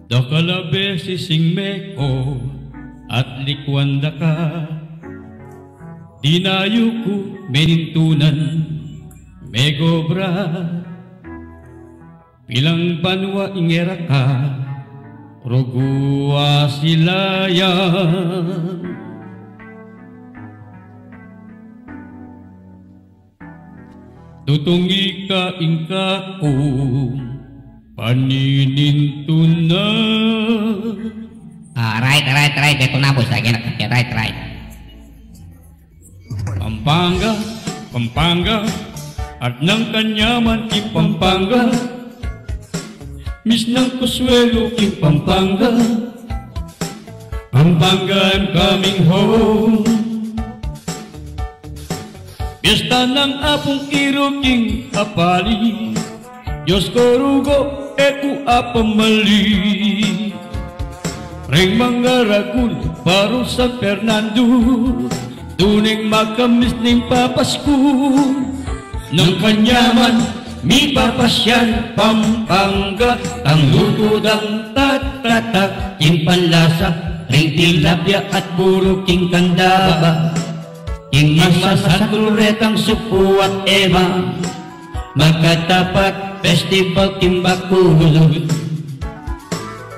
Dakalabe sising meko at likwanda ka, dinayo ko menintunan megobra, pilang banwa ingera ka, rogua silayan. Tutungi ka ingka ko, paninintunan. Right. Beto na boss. Right. Pampanga, at ng kanyaman king Pampanga, mis ng Consuelo king Pampanga, I'm coming home. Piyesta ng apong iro king apali, Diyos ko rugo eku apamali. Reng mga ragul paro San Fernando, tuning makamis ning papasko. Ng kanyaman mi papasyan Pampanga, ang lutudang tatatak king panlasa, ring tilapia at puro king kandaba. King masa sa turetang supo at ema, magkatapat festival king bakulog.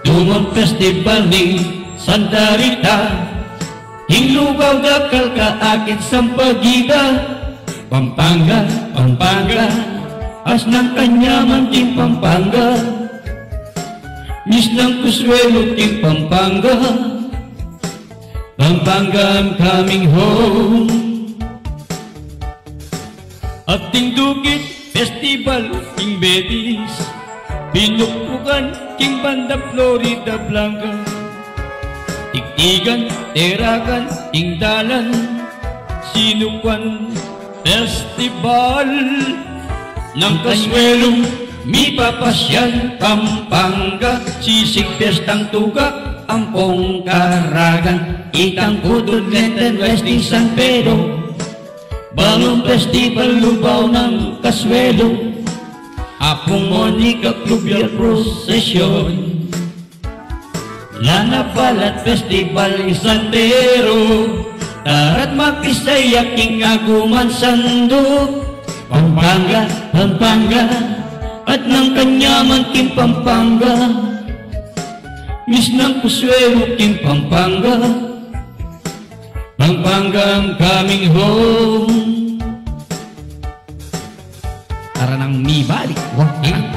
Dumang festival ning Santa Rita, king lugaw dakal ka akit sampagida. Pampanga, as ng kanyaman king Pampanga, mis ng Consuelo king Pampanga, I'm coming home. At ting dukit festival king Betis, pinukpukan king banda Florida Blanca, Tigtigan, Teragan, king dalan, Sinukuan festival. Ng Consuelo mi papasyan Pampanga, sisig piyestang tugak ampong Karagan, itang putod lenten westing San Pedro, Balong festival lubaw ng Consuelo, apong Monica Clubial procession, Lana Balat festival isandero, tarat makisaya king aguman sandok. Pampanga, at ng kanyaman king Pampanga, mis ng Consuelo king Pampanga, I'm coming home. Tara nang mi balik.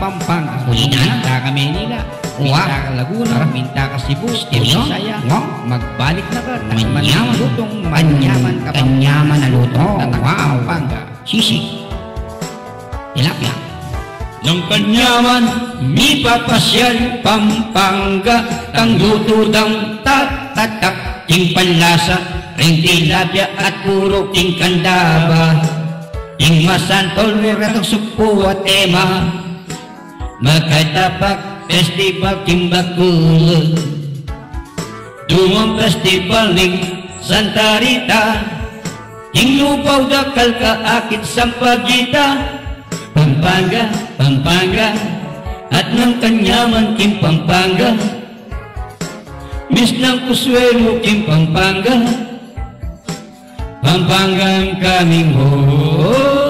Pampanga. Minta ka Manila, minta ka Laguna, minta ka Cebu, Bisaya. Magbalik na ka. Manyaman lutong, manyaman ka. Kanyaman na lutong. Pampanga. Sisig. Tilapia. Ng kanyaman mi papasyan Pampanga, tang lutudang tatatak king panlasa, ring tilapia at puro king kandaba. King masantol niratang supo at ema, magkatapak festival king Bacolod. Dumang festival ning Santa Rita, king lupaw dakal ka akit sampagita. Pampanga, at ng kanyaman king Pampanga, mis ng Consuelo king Pampanga, I'm coming home.